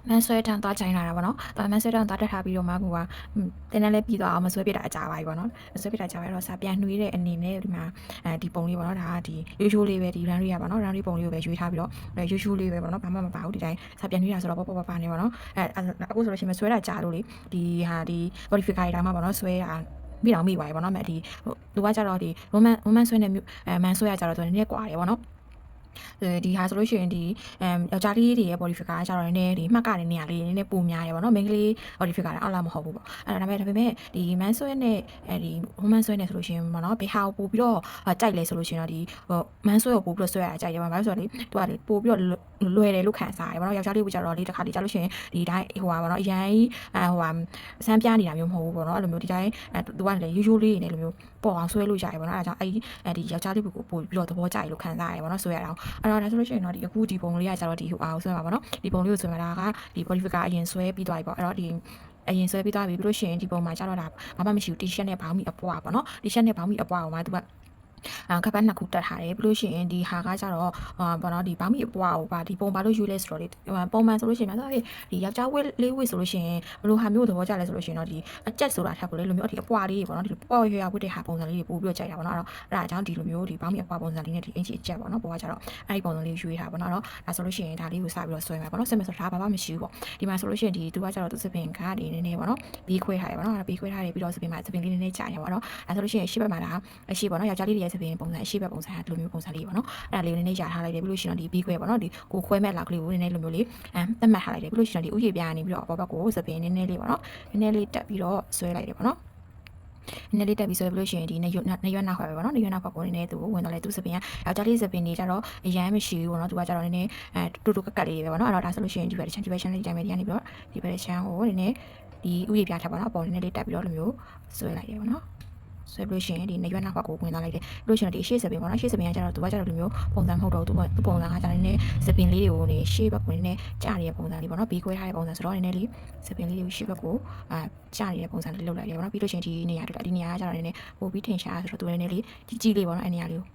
မန်ဆွဲထန်သွားချိုင်းလာတာပေါ့နော်။မန်ဆွဲထန်သွားတက်ထားပြီးတော့မှကိုကတင်းတန်းလေးပြီးသွားအောင်မဆွဲပြတာအကြပါပြီပေါ့နော်။မဆွဲပြတာကြပါတော့စာပြန်နှွေးတဲ့အနေနဲ့ဒီမှာဒီပုံလေးပေါ့နော်။ဒါကဒီရိုးရိုးလေးပဲဒီ run လေးရပါနော်။ run လေးပုံလေးကိုပဲရွေးထားပြီးတော့ရိုးရိုးလေးပဲပေါ့နော်။ဘာမှမပါဘူးဒီတိုင်းစာပြန်နှွေးတာဆိုတော့ပေါ့ပါနေပေါ့နော်။အခုဆိုလို့ရှိရင်မဆွဲတာကြာလို့လေဒီဟာဒီ modifier ဒါမှပေါ့နော်ဆွဲတာမိတော့မိပါပြီပေါ့နော်။ဒီသူကကြတော့ဒီ woman ဆွဲနေမန်ဆွဲရကြတော့သူနည်းနည်းကွာတယ်ပေါ့နော်ဒီဟာဆိုလို့ရှိရင်ဒီယောက်ျားလေးတွေရဲ့ body figure ကကျတော့နည်းနည်းဒီမှတ်ကနေနေရာလေးနည်းနည်းပိုများတယ်ပေါ့နော်မိန်းကလေး body figure ကအောက်လာမဟုတ်ဘူးပေါ့အဲ့ဒါဒါပေမဲ့ဒီ man ဆွဲနဲ့ဒီ woman ဆွဲနဲ့ဆိုလို့ရှိရင်ပေါ့နော်ဘယ်ဟာကိုပို့ပြီးတော့ကြိုက်လဲဆိုလို့ရှိရင်တော့ဒီ man ဆွဲကိုပို့ပြီးတော့ဆွဲရတာကြိုက်တယ်ပေါ့ဘာလို့ဆိုတော့လေသူကလေပို့ပြီးတော့လွယ်တယ်လို့ခံစားရတယ်ပေါ့နော်ယောက်ျားလေးကိုကျတော့လေတစ်ခါတည်းကြာလို့ရှိရင်ဒီတိုင်းဟိုပါပေါ့နော်အရင်ဆန်းပြနေတာမျိုးမဟုတ်ဘူးပေါ့နော်အဲ့လိုမျိုးဒီတိုင်းသူကလည်းရိုးရိုးလေးနေလိုမျိုးပေါ်အောင်ဆွဲလို့ရတယ်ပေါ့နော်အဲ့ဒါကြောင့်ဒီယောက်ျားလေးကိုပို့ပြီးတော့သဘောကျတယ်လို့ခံစားရတယ်ပေါ့နော်ဆွဲရတာအဲ့တော့ဒါဆိုလို့ရှိရင်တော့ဒီအခုဒီပုံလေးကကျတော့ဒီဟိုအောင်ဆွဲမှာပေါ့နော်ဒီပုံလေးကိုဆွဲမှာဒါကဒီ body figure အရင်ဆွဲပြီးသွားပြီပေါ့အဲ့တော့ဒီအရင်ဆွဲပြီးသွားပြီပြီးလို့ရှိရင်ဒီပုံမှာကျတော့ဒါဘာမှမရှိဘူး T-shirt နဲ့ဘောင်းမီအပွားပေါ့နော် T-shirt နဲ့ဘောင်းမီအပွားကိုမှသူကကပတ်နှစ်ခုတက်ထားတယ်ပြီးလို့ရှိရင်ဒီဟာကကြတော့ဘောနော်ဒီဘောင်းမီအပွားကိုပါဒီပုံပါလို့ယူလဲဆိုတော့လေပုံမှန်ဆိုလို့ရှိရင်တော့ဒီယောက်ျားဝက်လေးဝက်ဆိုလို့ရှိရင်ဘယ်လိုဟာမျိုးသဘောကျလဲဆိုလို့ရှိရင်တော့ဒီအကျက်ဆိုတာထပ်ကိုလေလိုမျိုးဒီအပွားလေးပေါ့နော်ဒီပေါ့ရွရွဝက်တဲ့ဟာပုံစံလေးတွေပို့ပြီးတော့ကြိုက်တာပေါ့နော်အဲ့ဒါအကြောင်းဒီလိုမျိုးဒီဘောင်းမီအပွားပုံစံလေးနဲ့ဒီအင်ချီအကျက်ပေါ့နော်ပေါ်ကကြတော့အဲ့ဒီပုံစံလေးရွေးထားပေါ့နော်ဒါဆိုလို့ရှိရင်ဒါလေးကိုစပြီးတော့ဆွဲမယ်ပေါ့နော်ဆွဲမယ်ဆိုတာဘာမှမရှိဘူးပေါ့ဒီမှာဆိုလို့ရှိရင်ဒီသူကကြတော့သူစပင်ကဒီနည်းနည်းပေါ့နော်ပြီးခွဲထားတယ်ပေါ့နော်ပြီးခွဲထားတယ်ပြီးတော့စပင်မှာစပင်လေးနည်းနည်းကြာနေပေါ့နော်ဒါဆိုလို့ရှိရင်ရှေ့ဘက်မှာဒါအရှိပေါ့နော်ယောက်ျားလေးတွေရဲ့စပင်ပုံစံအရှိဘက်ပုံစံဒီလိုမျိုးပုံစံလေးပေါ့နော်အဲ့ဒါလေးကိုနည်းနည်းယာထားလိုက်တယ်ပြီးလို့ရှိရင်ဒီဘီခွဲပေါ့နော်ဒီကိုခွဲမဲ့လောက်ကလေးကိုနည်းနည်းလိုမျိုးလေးသတ်မှတ်ထားလိုက်တယ်ပြီးလို့ရှိရင်ဒီဥယျာဉ်ပြားကနေပြီးတော့အပေါ်ဘက်ကိုစပင်နည်းနည်းလေးပေါ့နော်နည်းနည်းလေးတက်ပြီးတော့ဆွဲလိုက်တယ်ပေါ့နော်နည်းလေးတက်ပြီးဆွဲပြီးလို့ရှိရင်ဒီနေရွက်နောက်ခွဲပဲပေါ့နော်နေရွက်နောက်ခွဲကိုနည်းနည်းသူဝင်တော့လေသူစပင်ကယောက်ျားလေးစပင်တွေကြတော့အရန်မရှိဘူးပေါ့နော်သူကကြတော့နည်းနည်းတူတူကက်ကက်လေးပဲပေါ့နော်အဲ့တော့ဒါဆိုလို့ရှိရင်ဒီဘက်ချမ်းလေးတိုင်းပဲဒီကနေပြီးတော့ဒီဘက်ချမ်းကိုနည်းနည်းဒီဥယျာဉ်ပြားထပ်ပေါ့နော်အပေါ်နည်းနည်းလေးတက်ပြီးတော့လိုမျိုးဆွဲလိုက်တယ်ပေါ့နော်ဆွဲလို့ရှိရင်ဒီနေရွက်နောက်ဘက်ကိုဝင်သွားလိုက်တယ်လို့ရှိရင်ဒီရှေ့စပင်ပေါ့နော်ရှေ့စပင်ကကျတော့သူကကျတော့လိုမျိုးပုံစံမဟုတ်တော့သူပုံစံကကျတော့နည်းနည်းစပင်လေးတွေကိုနေရှေ့ဘက်ကိုနည်းနည်းကျနေတဲ့ပုံစံလေးပေါ့နော်ဘီခွဲထားတဲ့ပုံစံဆိုတော့နည်းနည်းလေးစပင်လေးတွေကိုရှေ့ဘက်ကိုကျနေတဲ့ပုံစံလေးလုပ်လိုက်တယ်ပေါ့နော်ပြီးလို့ရှိရင်ဒီနေရာကကျတော့နည်းနည်းပို့ပြီးထင်ရှားဆိုတော့သူနည်းနည်းလေးကြီးလေးပေါ့နော်အဲ့နေရာလေးကို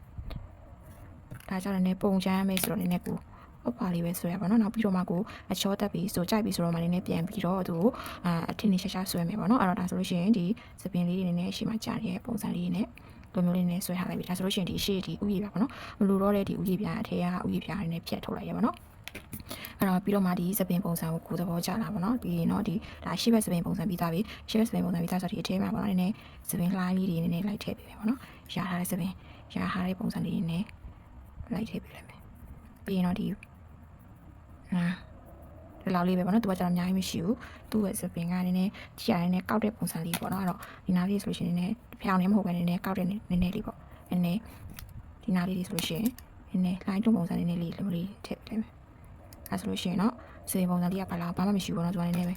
ဒါကျတော့နည်းပုံချမ်းမဲဆိုတော့နည်းနည်းကိုအပါလေးပဲဆွဲရပါတော့နောက်ပြီးတော့မှကိုအချောတက်ပြီးဆိုကြိုက်ပြီးဆိုတော့မှနည်းနည်းပြန်ပြီးတော့သူအထင်ရှားရှားဆွဲမယ်ပေါ့နော်အဲ့တော့ဒါဆိုလို့ရှိရင်ဒီစပင်လေးတွေနည်းနည်းအရှိမှကြာနေတဲ့ပုံစံလေးနဲ့လိုမျိုးလေးနဲ့ဆွဲထားလိုက်ပြီဒါဆိုလို့ရှိရင်ဒီရှေ့ဒီဥယျာဉ်ပြပေါ့နော်မလိုတော့တဲ့ဒီဥယျာဉ်ပြအထက်ကဥယျာဉ်ပြနည်းဖြတ်ထုတ်လိုက်ရပါတော့အဲ့တော့ပြီးတော့မှဒီစပင်ပုံစံကိုကိုသဘောကျလာပါတော့ပြီးရင်တော့ဒီဒါရှေ့ဘက်စပင်ပုံစံပြီးသားပြီရှေ့ဘက်စပင်ပုံစံပြီးသားဆိုတော့ဒီအထဲမှာပေါ့နော်နည်းနည်းစပင်လှိုင်းလေးတွေနည်းနည်းလိုက်ထည့်ပေးမယ်ပေါ့နော်ရာထားတဲ့စပင်ရာထားတဲ့ပုံစံလေးနဲ့လိုက်ထည့်ပေးလိုက်မယ်ပြီးရင်တော့ဒီဒီလောက်လေးပဲပေါ့နော်သူကကျတော့အများကြီးမရှိဘူးသူ့ရဲ့စပင်ကနည်းနည်းကြည့်ရတဲ့ကောက်တဲ့ပုံစံလေးပေါ့နော်အဲ့တော့ဒီနားလေးဆိုလို့ရှိရင်နည်းနည်းဖျောင်းနေမဟုတ်ပဲနည်းနည်းကောက်တဲ့နည်းနည်းလေးပေါ့နည်းနည်းဒီနားလေးတွေဆိုလို့ရှိရင်နည်းနည်းလိုင်းတုံးပုံစံနည်းနည်းလေးလိုလေးထည့်ပေးမယ်အဲ့ဆိုလို့ရှိရင်တော့စပင်ပုံစံလေးကဘာမှမရှိဘူးပေါ့နော်သူကနည်းနည်းပဲ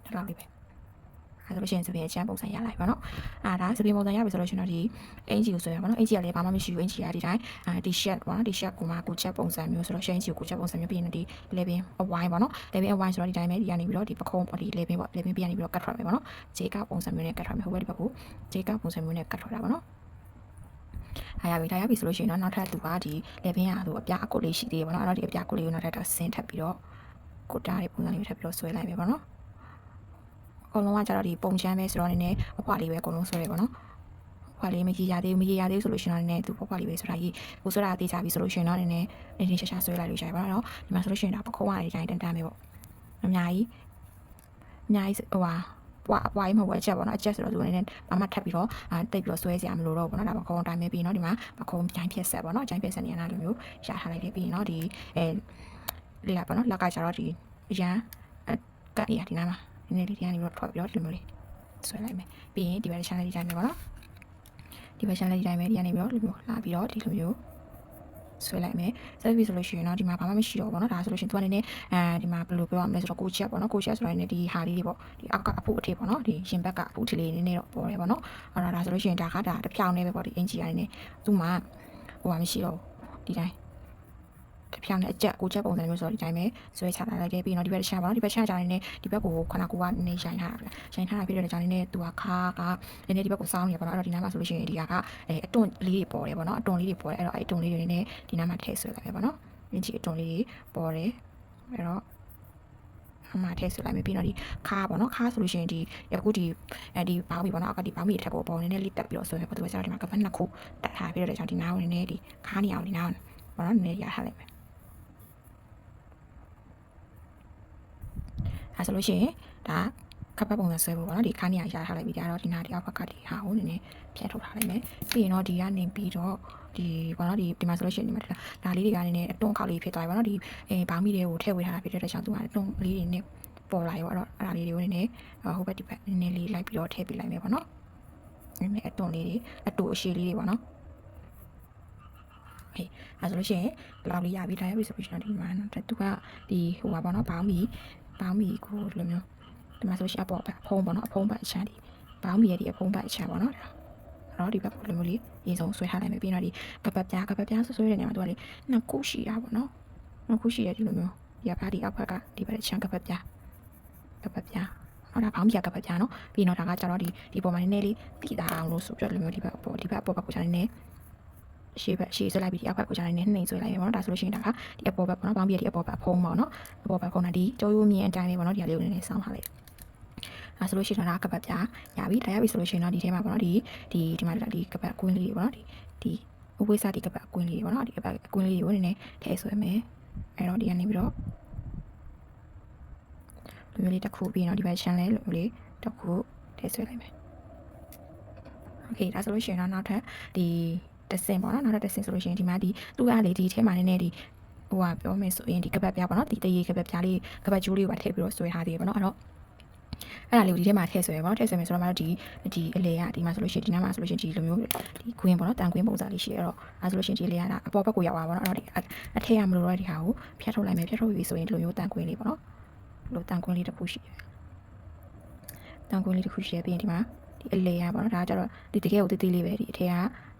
ဒီလောက်လေးပဲအဲ့ဆိုလို့ရှိရင်စပင်အချမ်းပုံစံရလိုက်ပါတော့ဒါစပင်ပုံစံရပြီဆိုလို့ရှိရင်တော့ဒီအင်ဂျီကိုဆွဲရပါတော့အင်ဂျီကလည်းဘာမှမရှိဘူးအင်ဂျီကဒီတိုင်းဒီ shirt ပေါ့နော်ဒီ shirt ကိုမှကိုချက်ပုံစံမျိုးဆိုတော့ shirt ကိုကိုချက်ပုံစံမျိုးပြီးရင်ဒီ level အဝိုင်းပေါ့နော် level အဝိုင်းဆိုတော့ဒီတိုင်းပဲဒီကနေပြီးတော့ဒီပခုံးပေါ့ဒီ level ပေါ့ level ပြီးကနေပြီးတော့ cut ထွက်မယ်ပေါ့နော် J-ka ပုံစံမျိုးနဲ့ cut ထွက်မယ်ဟိုဘက်ဒီဘက်ကို J-ka ပုံစံမျိုးနဲ့ cut ထွက်တာပေါ့နော်ဒါရပြီဆိုလို့ရှိရင်တော့နောက်ထပ်သူကဒီ level ကသူအပြားအကုတ်လေးရှိသေးတယ်ပေါ့နော်အဲ့တော့ဒီအပြားအကုတ်လေးကိုနောက်ထပ်ဆင်းထပ်ပြီးတော့ကိုတားတဲ့ပုံစံလေးထပ်ပြီးတော့ဆွဲလိုက်မယ်ပေါ့နော်အကုန်လုံးကကျတော့ဒီပုံချမ်းပဲဆိုတော့နည်းနည်းအဖွာလေးပဲအကုန်လုံးဆွဲရပါတော့အဖွာလေးမကြီးရသေးဆိုလို့ရှိရင်တော့နည်းနည်းသူအဖွာလေးပဲဆိုတာကြီးကိုဆွဲတာသေးချပြီဆိုလို့ရှိရင်တော့နည်းနည်းရှာဆွဲလိုက်လို့ရပါတော့ဒီမှာဆိုလို့ရှိရင်ဒါပခုံးကနေတိုင်းတန်းပဲပေါ့အများကြီးဟိုဟာပွားမဟုတ်ဘူးအချက်ပေါ့နော်အချက်ဆိုတော့သူနည်းနည်းဘာမှထပ်ပြီးတော့တိတ်ပြီးတော့ဆွဲစရာမလိုတော့ဘူးပေါ့နော်ဒါပခုံးအတိုင်းပဲပြီးရင်တော့ဒီမှာပခုံးကြိုင်းဖြက်ဆက်ပေါ့နော်ကြိုင်းဖြက်ဆက်နေရတာလိုမျိုးရှာထားလိုက်တယ်ပြီးရင်တော့ဒီလေးလာပေါ့နော်လက်ကကျတော့ဒီအရန်ကတ်ရဒီနားမှာနည်းနည်းလေးကနေတော့ထွက်ပြီးတော့ဒီလိုမျိုးလေးဆွဲလိုက်မယ်ပြီးရင်ဒီဘက်ရှမ်းလေးဒီတိုင်းပဲပေါ့နော်ဒီဘက်ရှမ်းလေးဒီတိုင်းပဲဒီကနေပြီးတော့ဒီလိုလာပြီးတော့ဒီလိုမျိုးဆွဲလိုက်မယ်ဆက်ပြီးဆိုလို့ရှိရင်တော့ဒီမှာဘာမှမရှိတော့ဘူးပေါ့နော်ဒါဆိုလို့ရှိရင်သူကနည်းနည်းဒီမှာဘယ်လိုပြောရမလဲဆိုတော့ကိုချက်ပေါ့နော်ကိုချက်ဆိုတော့ဒီဟာလေးတွေပေါ့ဒီအောက်ကအဖို့အထည်ပေါ့နော်ဒီရှင်ဘက်ကအဖို့ထည်လေးနည်းနည်းတော့ပေါ်တယ်ပေါ့နော်အဲ့ဒါဆိုလို့ရှိရင်ဒါတဖြောင်းနေပဲပေါ့ဒီအင်ဂျီကနေသူ့မှာဟိုဟာမရှိတော့ဘူးဒီတိုင်းတဖြောင်းနဲ့အကျက်ကိုချက်ပုံစံမျိုးဆိုတော့ဒီတိုင်းပဲဆွဲချလာလိုက်တယ်ပြီးတော့ဒီဘက်ချမ်းပါတော့ဒီဘက်ချမ်းကြနေဒီဘက်ကိုခဏကိုကနေရိုင်းထားတာပြီးတော့ကြာနေသူကခါကနည်းနည်းဒီဘက်ကိုစောင်းနေပါတော့အဲ့တော့ဒီနားမှာဆိုလို့ရှိရင်ဒီအတွန်းလေးတွေပေါ်တယ်ပေါ့နော်အတွန်းလေးတွေပေါ်တယ်အဲ့တော့အဲ့အတွန်းလေးတွေနည်းနည်းဒီနားမှာထည့်ဆွဲလိုက်ပဲပေါ့နော်အင်ချီအတွန်းလေးတွေပေါ်တယ် အဲ့တော့အမှထည့်ဆွဲလိုက်မယ်ပြီးတော့ဒီခါပေါ့နော်ခါဆိုလို့ရှိရင်ဒီအခုဒီဒီဘောင်းမီပေါ့နော်အခုဒီဘောင်းမီထက်ကိုပေါ်နည်းနည်းလေးတက်ပြီးတော့ဆွဲမယ်ပေါ့သူကကျတော့ဒီမှာကပတ်နှစ်ခုတက်ထားပြီးတော့ကြောင့်ဒီနားကိုနည်းနည်းဒီခါနေအောင်ဒီနားကိုပေါ့နော်နည်းနည်းရထားလိုက်မယ်အဲဆိုလို့ရှိရင်ဒါကပတ်ပုံစံဆွဲဖို့ပေါ့နော်ဒီခါနေရထားလိုက်ပြီးကြတော့ဒီနားဒီအောက်ကဒီဟာကိုနည်းနည်းဖြတ်ထုတ်ထားလိုက်မယ်ပြီးရင်တော့ဒီကနေပြီးတော့ဒီပေါ့နော်ဒီမှာဆိုလို့ရှိရင်ဒီမှာဒါလေးတွေကနည်းနည်းအတွန်းခောက်လေးဖြစ်သွားပြီပေါ့နော်ဒီဘောင်းမီတွေကိုထည့်ဝေးထားတာဖြစ်တဲ့ကြောင့်သူကအတွန်းလေးတွေနဲ့ပေါ်လာရောအဲ့တော့အဲ့ဒါလေးတွေကိုနည်းနည်းဟိုဘက်ဒီဘက်နည်းနည်းလေးလိုက်ပြီးတော့ထည့်ပေးလိုက်မယ်ပေါ့နော်နည်းနည်းအတွန်းလေးတွေအတူအရှိလေးတွေပေါ့နော်ဟေးအဲဆိုလို့ရှိရင်ဘလောက်လေးရပြီဒါရပြီဆိုပြီးတော့ဒီမှာနော်သူကဒီဟိုပါပေါ့နော်ဘောင်းမီကိုလိုမျိုးဒီမှာဆိုရှင်အပေါ်အဖုံးပေါ့နော်အဖုံးပတ်အချမ်းဒီဘောင်းမီရဲ့ဒီအဖုံးပတ်အချမ်းပေါ့နော်တော့ဒီဘက်လိုမျိုးလေးရေစုံဆွဲထားလိုက်မယ်ပြီးတော့ဒီကပတ်ပြားဆွဲတဲ့နေရာမှာသူကလေနှစ်ခုရှိတာပေါ့နော်နှစ်ခုရှိရဒီလိုမျိုးဒီကဒီအောက်ဘက်ကဒီဘက်ချမ်းကပတ်ပြားဟောဒါဘောင်းမီကပတ်ပြားနော်ပြီးတော့ဒါကကျတော့ဒီပေါ်မှာနည်းနည်းလေးတိတာအောင်လို့ဆိုပြလိုမျိုးဒီဘက်အပေါ်ကိုကျတော့နည်းနည်းရှေ့ဆွဲလိုက်ပြီးဒီအောက်ဘက်ကိုကျတော့နည်းနည်းနှိမ်ဆွဲလိုက်ရပါတော့ဒါဆိုလို့ရှိရင်ဒါကဒီအပေါ်ဘက်ပေါ့နော်ဘောင်းမီရဲ့ဒီအပေါ်ဘက်ဖုံးပေါ့နော်အပေါ်ဘက်ဖုံးတာဒီကျိုးရိုးမြင်အတိုင်းလေးပေါ့နော်ဒီဟာလေးကိုနည်းနည်းဆောင်းထားလိုက်အဲဆိုလို့ရှိရင်ဒါကပတ်ပြားရပြီဒါရပြီဆိုလို့ရှိရင်တော့ဒီထဲမှာပေါ့နော်ဒီမှာဒီကပတ်ကွင်းလေးတွေပေါ့နော်ဒီဥပိ္ပစာဒီကပတ်ကွင်းလေးတွေပေါ့နော်ဒီကပတ်ကွင်းလေးတွေကိုနည်းနည်းထည့်ဆွဲမယ်အဲ့တော့ဒီကနေပြီးတော့လူမျိုးလေးတစ်ခုပြီးတော့ဒီဘက်ရှမ်းလဲလူမျိုးလေးတစ်ခုထည့်ဆွဲလိုက်မယ်โอเคဒါဆိုလို့ရှိရင်တော့နောက်ထပ်ဒီတဆင်ပေါ့နော်နောက်ထပ်တဆင်ဆိုလို့ရှိရင်ဒီမှာဒီသူ့ကလေဒီထဲမှာနည်းနည်းဒီဟိုကပြောမယ်ဆိုရင်ဒီကပတ်ပြားပေါ့နော်ဒီတရေကပတ်ပြားလေးကပတ်ကျိုးလေးကိုပါထည့်ပြီးတော့ဆွဲထားသေးတယ်ပေါ့နော်အဲ့တော့အဲ့ဒါလေးကိုဒီထဲမှာထည့်ဆွဲရပါတော့ထည့်ဆွဲမယ်ဆိုတော့မှဒီအလေကဒီမှာဆိုလို့ရှိရင်ဒီနားမှာဆိုလို့ရှိရင်ဒီလိုမျိုးဒီကွင်းပေါ့နော်တန်ကွင်းပုံစံလေးရှိရတော့အဲဆိုလို့ရှိရင်ဒီလေကဒါအပေါ်ဘက်ကိုရောက်သွားပါတော့အဲ့တော့ဒီအထက်ရမလို့တော့ဒီဟာကိုဖြတ်ထုတ်လိုက်မယ်ဖြတ်ထုတ်ပြီးဆိုရင်ဒီလိုမျိုးတန်ကွင်းလေးပေါ့နော်ဒီလိုတန်ကွင်းလေးတစ်ခုရှိတယ်တန်ကွင်းလေးတစ်ခုရှိရပြီးရင်ဒီမှာဒီအလေရပေါ့နော်ဒါကကျတော့ဒီတကယ်ကိုတိလေးပဲဒီအထက်က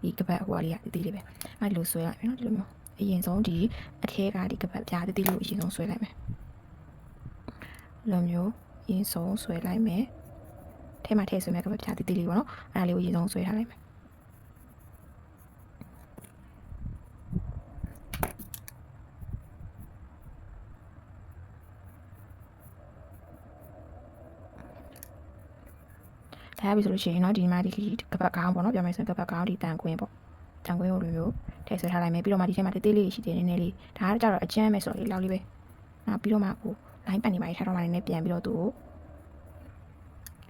ဒီကပတ်ဟိုလေးကတိလေးပဲအဲ့ဒီလိုဆွဲလိုက်မယ်နော်ဒီလိုမျိုးအရင်ဆုံးဒီအထက်ကဒီကပတ်ပြားတိလေးကိုအရင်ဆုံးဆွဲလိုက်မယ်လိုမျိုးရင်းဆုံးဆွဲလိုက်မယ်ထဲမှာထည့်ဆွဲမယ်ကပတ်ပြားတိတိလေးပေါ့နော်အဲ့ဒါလေးကိုရင်းဆုံးဆွဲထားလိုက်မယ်ဒါရပြီဆိုလို့ရှိရင်တော့ဒီမှာဒီကပတ်ကောင်းပေါ့နော်ပြောမယ်ဆိုရင်ကပတ်ကောင်းဒီတန်ကွင်းပေါ့တန်ကွင်းကိုလိုမျိုးထည့်ဆွဲထားလိုက်မယ်ပြီးတော့မှဒီထဲမှာတိတိလေးရှိတယ်နည်းနည်းလေးဒါကကြတော့အကျန်းပဲဆိုတော့လေလောက်လေးပဲနောက်ပြီးတော့မှကိုလိုင်းပတ်နေပါထားတော့မှနည်းနည်းပြန်ပြီးတော့သူ့ကို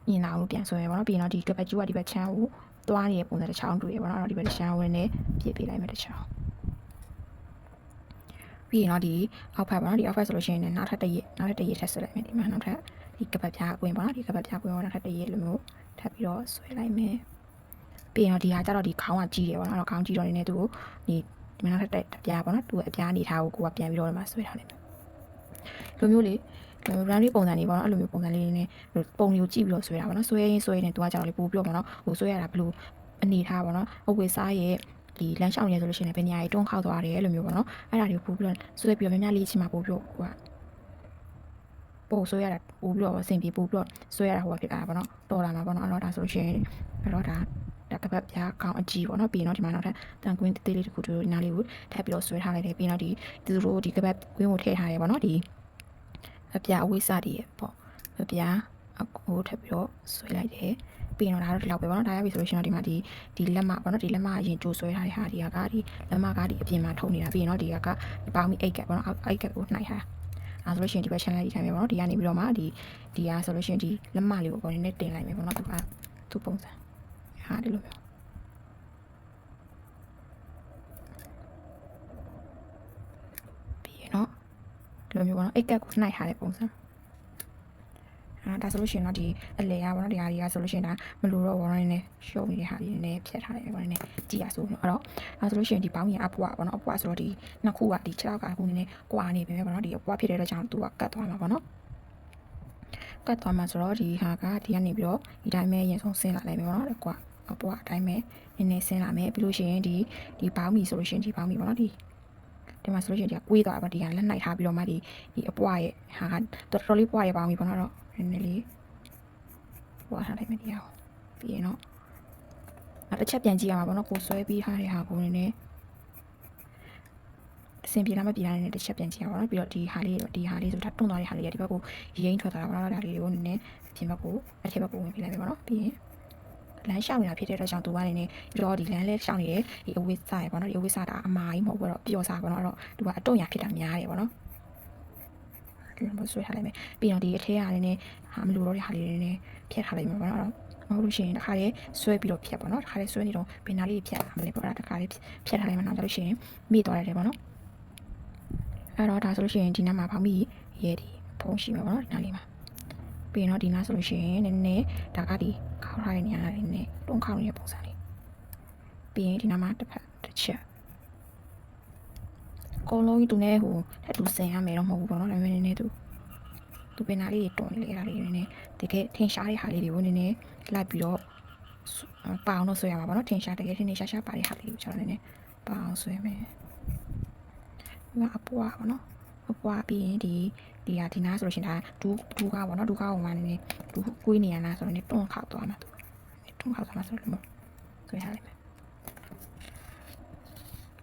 ရင်လာလို့ပြန်ဆွဲရပါတော့ပြီးတော့ဒီကပတ်ကျူးကဒီဘက်ချမ်းကိုသွားနေတဲ့ပုံစံတစ်ချောင်းတူရပါတော့ဒီဘက်ချမ်းဝင်နေပြည့်ပေးလိုက်မယ်တစ်ချောင်းပြီးရင်တော့ဒီအောက်ဖက်ပါတော့ဒီအောက်ဖက်ဆိုလို့ရှိရင်နောက်ထပ်တစ်ရက်ထပ်ဆွဲလိုက်မယ်ဒီမှာနောက်ထပ်ဒီကပတ်ပြားကွင်းပါတော့ဒီကပတ်ပြားကွင်းကိုနောက်ထပ်တစ်ရက်လိုမျိုးထပ်ပြီးတော့ဆွဲလိုက်မယ်ပြီးရင်တော့ဒီဟာကျတော့ဒီခေါင်းကကြီးတယ်ပေါ့နော်ခေါင်းကြီးတော့နေနေသူ့ကိုဒီမှာနောက်ထပ်တစ်ပြားပေါ့နော်သူ့ရဲ့အပြားအနေထားကိုကပြန်ပြီးတော့ဒီမှာဆွဲထားလိုက်မယ်လိုမျိုးလေးrun လေးပုံစံလေးပေါ့နော်အဲ့လိုမျိုးပုံစံလေးနဲ့ပုံလေးကိုကြည့်ပြီးတော့ဆွဲတာပေါ့နော်ဆွဲရင်သူကကြတော့လေပို့ပြီးတော့ပေါ့နော်ဟိုဆွဲရတာဘလို့အနေထားပေါ့နော်အဝေစားရဲ့ဒီလမ်းလျှောက်နေရဆိုလို့ရှိရင်ဘယ်နေရာကြီးတွန်းခောက်သွားတယ်အဲ့လိုမျိုးပေါ့နော်အဲ့ဒါတွေကိုပို့ပြီးတော့ဆွဲပြီးတော့များများလေးချင်းမှာပို့ပြီးတော့ဟိုကပို့ဆွဲရတာပို့ပြီးတော့အဆင်ပြေပို့ပြီးတော့ဆွဲရတာဟိုကဖြစ်တာပေါ့နော်တော်လာမှာပေါ့နော်အဲ့တော့ဒါဆိုလို့ရှိရင်အဲ့တော့ဒါကပတ်ပြားကောင်းအကြီးပေါ့နော်ပြီးရင်တော့ဒီမှာနောက်ထပ်တန်ကွင်းတေးလေးတစ်ခုတို့နားလေးကိုထပ်ပြီးတော့ဆွဲထားလိုက်တယ်ပြီးတော့ဒီသူတို့ဒီကပတ်ကွင်းကိုထည့်ထားရပေါ့နော်ဒီအပြားအဝိစတည်းပေါ့အပြားအခုထပ်ပြီးတော့ဆွဲလိုက်တယ်ပြီးတော့ဒါတော့ဒီလောက်ပဲပေါ့နော်ဒါရပြီဆိုလို့ရှိရင်တော့ဒီမှာဒီလက်မပေါ့နော်ဒီလက်မအရင်ကြိုးဆွဲထားတဲ့ဟာဒီကဒီလက်မကဒီအပြင်မှာထုတ်နေတာပြီးရင်တော့ဒီကပေါင်းပြီးအိတ်ကပ်ပေါ့နော်အိတ်ကပ်ကိုနှိုက်ထားအဲဆိုလို့ရှိရင်ဒီဘက် channel ကြီးထိုင်မယ်ပေါ့နော်ဒီကနေပြီးတော့မှဒီကဆိုလို့ရှိရင်ဒီလက်မလေးကိုပေါ့နည်းနည်းတင်လိုက်မယ်ပေါ့နော်သူပုံစံဟာဒီလိုမျိုးပြီးရင်တော့ဒီလိုမျိုးပေါ့နော်အိတ်ကပ်ကိုနှိုက်ထားတဲ့ပုံစံဒါဆိုလို့ရှိရင်တော့ဒီအလေရပါတော့ဒီဟာတွေကဆိုလို့ရှိရင်ဒါမလိုတော့ဘောင်းနေရှုံနေတဲ့ဟာတွေနည်းဖြတ်ထားတယ်ဘောင်းနေကြည့်ရဆိုတော့အဲ့တော့ဒါဆိုလို့ရှိရင်ဒီပေါင်းရင်အပွားပေါ့နော်အပွားဆိုတော့ဒီနှစ်ခုကဒီ6ကအခုနည်းနည်းကွာနေပြီပဲပေါ့နော်ဒီအပွားဖြစ်တဲ့အတွက်ကြောင့်သူကကတ်သွားမှာပေါ့နော်ကတ်သွားမှာဆိုတော့ဒီဟာကဒီကနေပြီးတော့ဒီတိုင်းပဲရင်ဆုံးဆင်းလာလိုက်မယ်ပေါ့နော်ကွာအပွားအတိုင်းပဲနည်းနည်းဆင်းလာမယ်ပြီးလို့ရှိရင်ဒီပေါင်းမီဆိုလို့ရှိရင်ဒီပေါင်းမီပေါ့နော်ဒီမှာဆိုလို့ရှိရင်ဒီကကွေးသွားပါဒီကလက်နိုင်ထားပြီးတော့မှဒီအပွားရဲ့ဟာကတော်တော်လေးပွားရဲ့ပေါင်းမီပေါ့နော်နည်းနည်းလေးဟိုထားလိုက်မယ်ဒီဟာပြီးရင်တော့နောက်တစ်ချက်ပြန်ကြည့်ရမှာပေါ့နော်ကိုဆွဲပြီးထားတဲ့ဟာကိုနည်းနည်း စင်ပြေလားမပြေလားနဲ့တစ်ချက်ပြန်ကြည့်ရပါတော့ပြီးတော့ဒီဟာလေးဆိုဒါတွန်းသွားတဲ့ဟာလေးကဒီဘက်ကိုရိမ့်ထွက်သွားတာပါတော့ဒါလေးကိုနည်းနည်းပြင်ဘက်ကိုအထက်ဘက်ကိုဝင်ပြလိုက်မယ်ပေါ့နော်ပြီးရင်လမ်းရှောင်နေတာဖြစ်တဲ့အတွက်ကြောင့်သူကနေနေပြီးတော့ဒီလမ်းလဲရှောင်နေတယ်ဒီအဝိစာရပေါ့နော်ဒီအဝိစာတာအမာကြီးမဟုတ်ဘူးတော့ပျော်စာပေါ့နော်အဲ့တော့သူကအတုံညာဖြစ်တာများတယ်ပေါ့နော်ဒီလိုဆွဲထားလိုက်မယ်ပြီးတော့ဒီအထက်ကလည်းနည်းဟာမလို့တော့ဒီဟာလေးနည်းဖြတ်ထားလိုက်မယ်ပေါ့နော်မဟုတ်လို့ရှိရင်တစ်ခါလေးဆွဲပြီးတော့ဖြတ်ပေါ့နော်တစ်ခါလေးဆွဲနေတော့ဘယ်နာလေးဖြတ်မလဲပေါ့အဲ့ဒါတစ်ခါလေးဖြတ်ထားလိုက်မှနောက်ကြလို့ရှိရင်မိသွားတယ်ပေါ့နော်အဲ့တော့ဒါဆိုလို့ရှိရင်ဒီနားမှာဖောင်းပြီးရဲဒီဖုံးရှိမှာပေါ့နော်ဒီနားလေးမှာပြီးရင်တော့ဒီနားဆိုလို့ရှိရင်နည်းနည်းဒါကဒီခေါက်ထားတဲ့နေရာလေးနဲ့တွန်းခေါက်နေတဲ့ပုံစံလေးပြီးရင်ဒီနားမှာတစ်ဖက်တစ်ချက်အကုန်လုံးကြီးသူနဲ့ဟိုတက်တူဆင်ရမယ်တော့မဟုတ်ဘူးပေါ့နော်ဒါပေမဲ့နည်းနည်းသူပင်နာလေးတွန်းနေလေအဲ့ဒါလေးနည်းနည်းတကယ်ထင်ရှားတဲ့ဟာလေးတွေကိုနည်းနည်းလိုက်ပြီးတော့ပအောင်လို့ဆွဲရမှာပေါ့နော်ထင်ရှားတကယ်ထင်ရှားပါတဲ့ဟာလေးကိုကျွန်တော်နည်းနည်းပအောင်ဆွဲမယ်အပွားပေါ့နော်အပွားပြီးရင်ဒီဟာဒီနားဆိုလို့ရှိရင်ဒါဒူးကားပေါ့နော်ဒူးကားကိုမှနည်းနည်းဒူးကွေးနေရလားဆိုတော့နည်းတွန်းခောက်သွားမှာတွန်းခောက်သွားမှာဆိုလို့ဆွဲထားလိုက်မယ်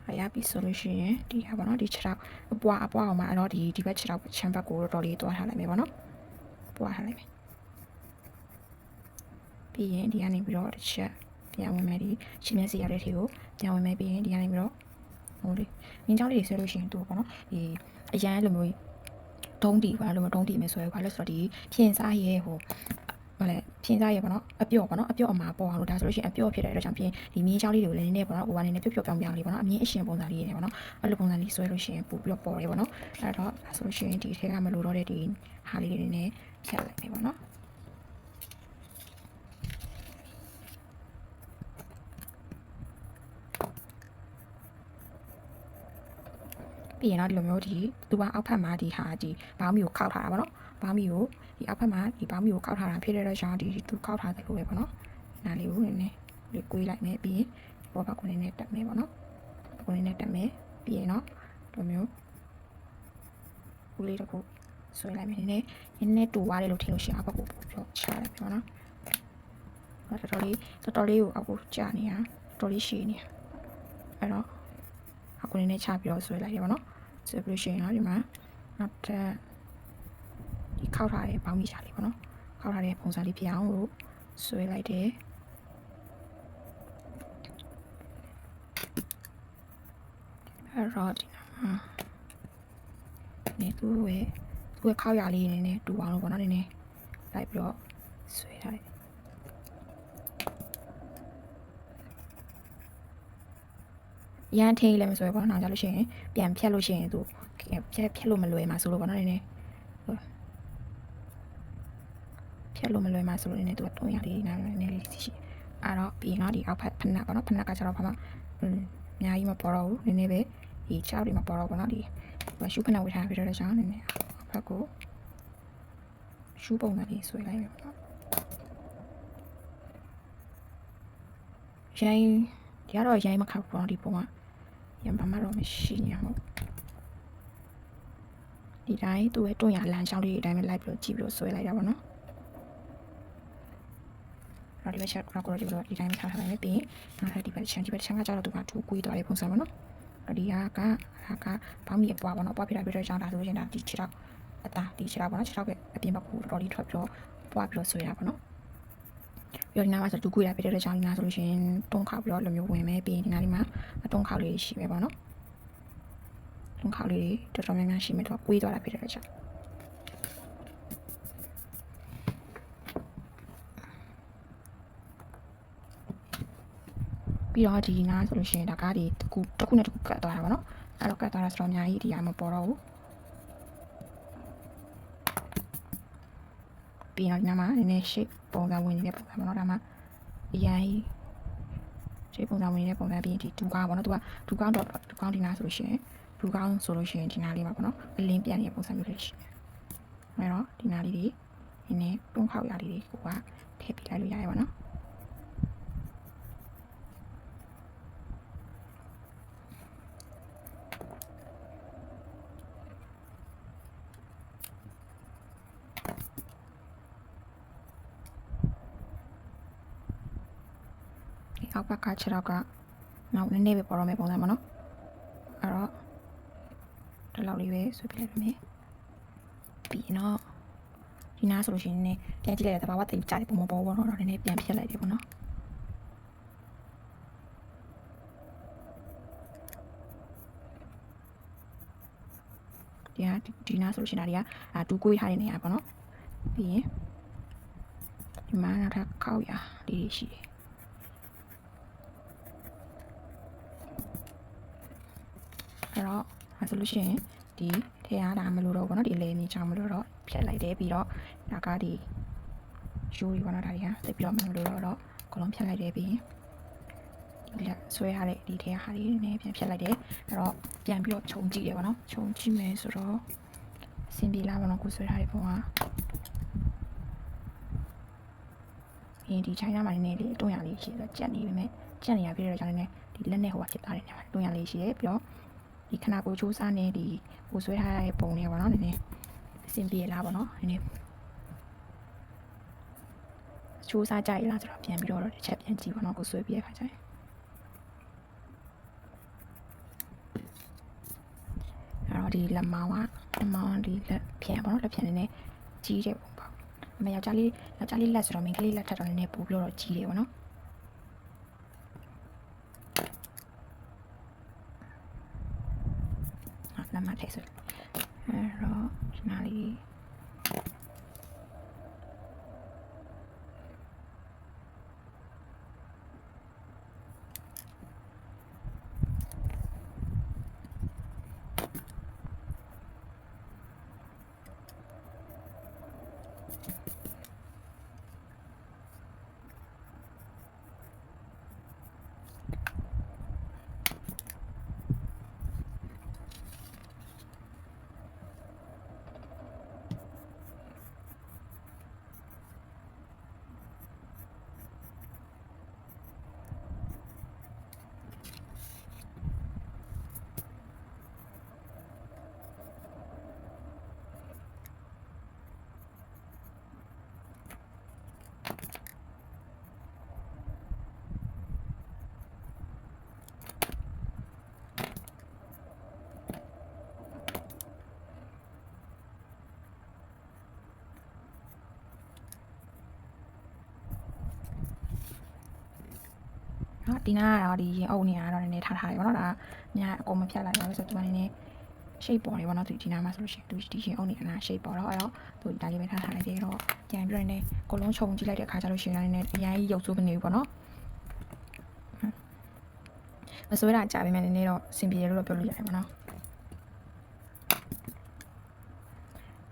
အရာပြီးဆိုလို့ရှိရင်ဒီဟာပေါ့နော်ဒီခြေထောက်အပွားအောင်မှအဲ့တော့ဒီဘက်ခြေထောက်ချမ်းဘက်ကိုတော်လေးတွားထားလိုက်မယ်ပေါ့နော်ပွားထားလိုက်မယ်ပြီးရင်ဒီကနေပြီးတော့တစ်ချက်ပြန်ဝင်မယ်ဒီရှင်မျက်စိရတဲ့ထီကိုပြန်ဝင်မယ်ပြီးရင်ဒီကနေပြီးတော့ဟိုလေငင်းချောင်းလေးတွေဆွဲလို့ရှိရင်တူပေါ့နော်ဒီအရန်လိုမျိုးဒုံးတီပါလို့ဒုံးတီမယ်ဆွဲဘာလို့ဆိုတော့ဒီဖြင်းစားရဲဟိုဘာလဲဖြင်းစားရဲပေါ့နော်အပြော့ပေါ့နော်အပြော့အမှာပေါ်အောင်လို့ဒါဆိုလို့ရှိရင်အပြော့ဖြစ်တဲ့အတွက်ကြောင့်ဖြင်းဒီမြင်းချောင်းလေးတွေကိုလည်းနည်းနည်းပေါ့နော်ဟိုကနေနည်းပြုတ်ပြောင်းလေးပေါ့နော်အမြင့်အရှင်ပုံစံလေးတွေပေါ့နော်အဲ့လိုပုံစံလေးဆွဲလို့ရှိရင်ပို့ပြီးတော့ပေါ်တယ်ပေါ့နော်အဲ့တော့ဒါဆိုလို့ရှိရင်ဒီထဲကမလို့တော့တဲ့ဒီဟာလေးတွေနဲ့ဖြတ်လိုက်မယ်ပေါ့နော်ပြီးရင်တော့ဒီလိုမျိုးဒီသူကအောက်ဖက်မှာဒီဟာဒီဘောင်းမီကိုခောက်ထားတာပေါ့နော်ဘောင်းမီကိုဒီအောက်ဖက်မှာဒီဘောင်းမီကိုခောက်ထားတာဖြစ်တဲ့အတွက်ကြောင့်ဒီသူခောက်ထားတယ်လို့ပဲပေါ့နော်နားလေးကိုနည်းနည်းလေးကွေးလိုက်မယ်ပြီးရင်ဘောဘက်ကိုနည်းနည်းတက်မယ်ပေါ့နော်ကိုနည်းနည်းတက်မယ်ပြီးရင်တော့ဒီလိုမျိုးဦးလေးတစ်ခုဆွဲလိုက်မယ်နည်းနည်းတူသွားတယ်လို့ထင်လို့ရှိရင်အောက်ဘက်ကိုပို့ပြီးချလိုက်မယ်ပေါ့နော်တော်တော်လေးကိုအောက်ကိုကြာနေတာတော်တော်လေးရှည်နေတာအဲ့တော့အခုနည်းနည်းချပြီးတော့ဆွဲလိုက်ရပါတော့ဆွဲပြီးလို့ရှိရင်တော့ဒီမှာနောက်ထပ်ဒီခောက်ထားတဲ့ဘောင်းမီချလေးပေါ့နော်ခောက်ထားတဲ့ပုံစံလေးဖြစ်အောင်လို့ဆွဲလိုက်တယ်အဲ့တော့ဒီမှာနေသူ့ရဲ့ခောက်ရလေးနည်းနည်းတူအောင်လို့ပေါ့နော်နည်းနည်းလိုက်ပြီးတော့ဆွဲထားတယ်ရန်ထိန်လည်းမဆွဲပေါ့နော်ကြလို့ရှိရင်ပြန်ဖြတ်လို့ရှိရင်သူဖြတ်လို့မလွယ်မှာဆိုလို့ပေါ့နော်နည်းနည်းဖြတ်လို့မလွယ်မှာဆိုလို့နည်းနည်းသူကတွန်းရလေးနားနည်းနည်းလေးရှိအဲ့တော့ပြီးတော့ဒီအောက်ဖက်ဖနက်ပေါ့နော်ဖနက်ကကျတော့ဘာမှအများကြီးမပေါ်တော့ဘူးနည်းနည်းပဲဒီချောက်တွေမပေါ်တော့ဘူးနော်ဒီရှူးဖနက်ဝေထားပြီးတော့ကြောင်းနည်းနည်းအောက်ဖက်ကိုရှူးပုံစံလေးဆွဲလိုက်မယ်ပေါ့နော်ရိုင်းဒီကတော့ရိုင်းမခောက်ပေါ့နော်ဒီပုံကရံပါမတော့မရှိနေမှာဒီတိုင်းသူ့ရဲ့တွန်းရလမ်းချောင်းလေးအတိုင်းပဲလိုက်ပြီးတော့ကြည့်ပြီးတော့ဆွဲလိုက်တာပေါ့နော်အဲ့ဒီဘက်ချက်ကတော့ဒီလိုဒီတိုင်းထားထားလိုက်ပြီးနောက်ထပ်ဒီဘက်ချမ်းကကျတော့သူကထူကွေးသွားတဲ့ပုံစံပေါ့နော်ဒီဟာကဘောင်းမီအပွားပေါ့နော်ပွားပြတာပြတော့ကြောင်းဒါဆိုရင်ဒါဒီခြေထောက်အသားဒီခြေထောက်ပေါ့နော်ခြေထောက်ကအပြင်ဘက်ကိုတော်တော်လေးထွက်ပြီးတော့ပွားပြီးတော့ဆွဲတာပေါ့နော်ပြီးတော့ဒီနားမှာဆိုတူကွေးတာပြတဲ့ကြောင်းဒီနားဆိုလို့ရှိရင်တွန်းခောက်ပြီးတော့လိုမျိုးဝင်မယ်ပြီးရင်ဒီနားလေးမှာတွန်းခောက်လေးရှိမယ်ပေါ့နော်တွန်းခောက်လေးတော်တော်များများရှိမယ်တော့ကွေးသွားတာပြတဲ့ကြောင်းပြီးတော့ဒီနားဆိုလို့ရှိရင်ဒါကားဒီတစ်ခုနဲ့တစ်ခုကတ်သွားတာပေါ့နော်အဲ့တော့ကတ်သွားတာဆိုတော့အများကြီးဒီဟာမပေါ်တော့ဘူးပြီးတော့ဒီနားမှာနည်းနည်း shape ပုံစံဝင်နေတဲ့ပုံစံပေါ့နော်ဒါမှအရင် shape ပုံစံဝင်နေတဲ့ပုံစံပြီးရင်ဒီဒူကောင်းပေါ့နော်သူကဒူကောင်းဒီနားဆိုလို့ရှိရင်ဒူကောင်းဆိုလို့ရှိရင်ဒီနားလေးမှာပေါ့နော်အလင်းပြန်နေတဲ့ပုံစံမျိုးလေးရှိတယ်အဲ့တော့ဒီနားလေးတွေနည်းနည်းတွန်းခောက်ရလေးတွေကိုကထည့်ပြလိုက်လို့ရတယ်ပေါ့နော်အောက်ဘက်ကခြေထောက်ကနောက်နည်းနည်းပဲပေါ်တော့မယ်ပုံစံပေါ့နော်အဲ့တော့ လေးပဲဆွဲပြလိုက်ပါမယ်ပြီးရင်တော့ဒီနားဆိုလို့ရှိရင်လည်းပြန်ကြည့်လိုက်တဲ့သဘာဝတိတ်ကြတယ်ပုံမပေါ်ဘောနော်တော့နည်းနည်းပြန်ဖြတ်လိုက်တယ်ပေါ့နော်ဒီနားဆိုလို့ရှိရင်ဒါတွေကတူးကွေးထားတဲ့နေရာပေါ့နော်ပြီးရင်ဒီမှာနောက်ထပ်ခောက်ရလေးရှိတယ်အဲ့တော့ဆိုလို့ရှိရင်ဒီထဲအားဒါမလို့တော့ဘောနော်ဒီလေမြေချောင်းမလို့တော့ဖြတ်လိုက်တယ်ပြီးတော့ဒါကဒီရှိုးတွေဘောနော်ဒါတွေကသိပြီးတော့မလို့တော့အကုန်လုံးဖြတ်လိုက်တယ်ပြီးရင်ဒီလက်ဆွဲရတဲ့ဒီထဲဟာလေးနည်းပြန်ဖြတ်လိုက်တယ်အဲ့တော့ပြန်ပြီးတော့ခြုံကြည့်ရပါတော့ခြုံကြည့်မယ်ဆိုတော့အဆင်ပြေလားဘောနော်ကိုဆွဲထားတဲ့ပုံကဒီချိုင်းနားမှာနည်းနည်းလေးတွန်းရလေးရှိဆိုတော့ကြက်နေပြီမဲ့ကြက်နေရပြည့်တော့ကြောင့်လည်းဒီလက်နဲ့ဟိုကဖြစ်သွားတယ်နေမှာတွန်းရလေးရှိတယ်ပြီးတော့ဒီခနာကိုချိုးစားနေဒီကိုဆွဲထားတဲ့ပုံလေးပေါ့နော်နည်းနည်းအဆင်ပြေလားပေါ့နော်နည်းနည်းချိုးစားကြရလားဆိုတော့ပြန်ပြီးတော့တစ်ချက်ပြန်ကြည့်ပေါ့နော်ကိုဆွဲပြီးတဲ့ခါကျရင်အဲ့တော့ဒီလက်မောင်းဒီလက်ဖြန်ပေါ့နော်လက်ဖြန်နည်းနည်းကြီးတဲ့ပုံပေါ့အမေယောက်ျားလေးလက်ဆိုတော့မိန်းကလေးလက်ထက်တော့နည်းနည်းပို့ပြီးတော့ကြီးတယ်ပေါ့နော်လက်မထည့်ဆိုအဲ့တော့ဒီနားလေးဒီနားကတော့ဒီရင်အုပ်နေရတော့နည်းနည်းထားတယ်ပေါ့နော်ဒါညာအကုန်မဖြတ်လိုက်တော့ဆိုတော့ဒီမှာနည်းနည်းရှိတ်ပေါ်နေပေါ့နော်ဒီနားမှာဆိုလို့ရှိရင်ဒီရင်အုပ်နေကရှိတ်ပေါ်တော့အဲ့တော့သူဒါလေးပဲထားလိုက်တယ်တော့ကြံပြနေတယ်အကုန်လုံးခြုံကြည့်လိုက်တဲ့အခါကျလို့ရှိရင်လည်းနည်းနည်းအရင်ကြီးရုပ်ဆိုးမနေဘူးပေါ့နော်မဆွဲတာကြာပြီမဲ့နည်းနည်းတော့အဆင်ပြေတယ်လို့ပြောလို့ရတယ်ပေါ့နော်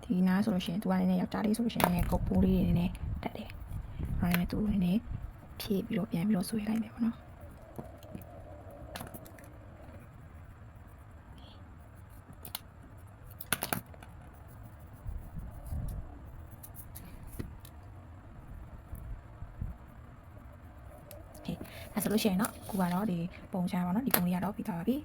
ဒီနားဆိုလို့ရှိရင်သူကနည်းနည်းယောက်ျားလေးဆိုလို့ရှိရင်လည်းကုတ်ပိုးလေးတွေနည်းနည်းတက်တယ်အဲ့ဒါနဲ့သူနည်းနည်းဖြည့်ပြီးတော့ပြန်ပြီးတော့ဆွဲလိုက်မယ်ပေါ့နော်အဲ့ဆိုလို့ရှိရင်တော့ခုကတော့ဒီပုံစံပါတော့ဒီပုံလေးကတော့ပြီးသွားပါပြီ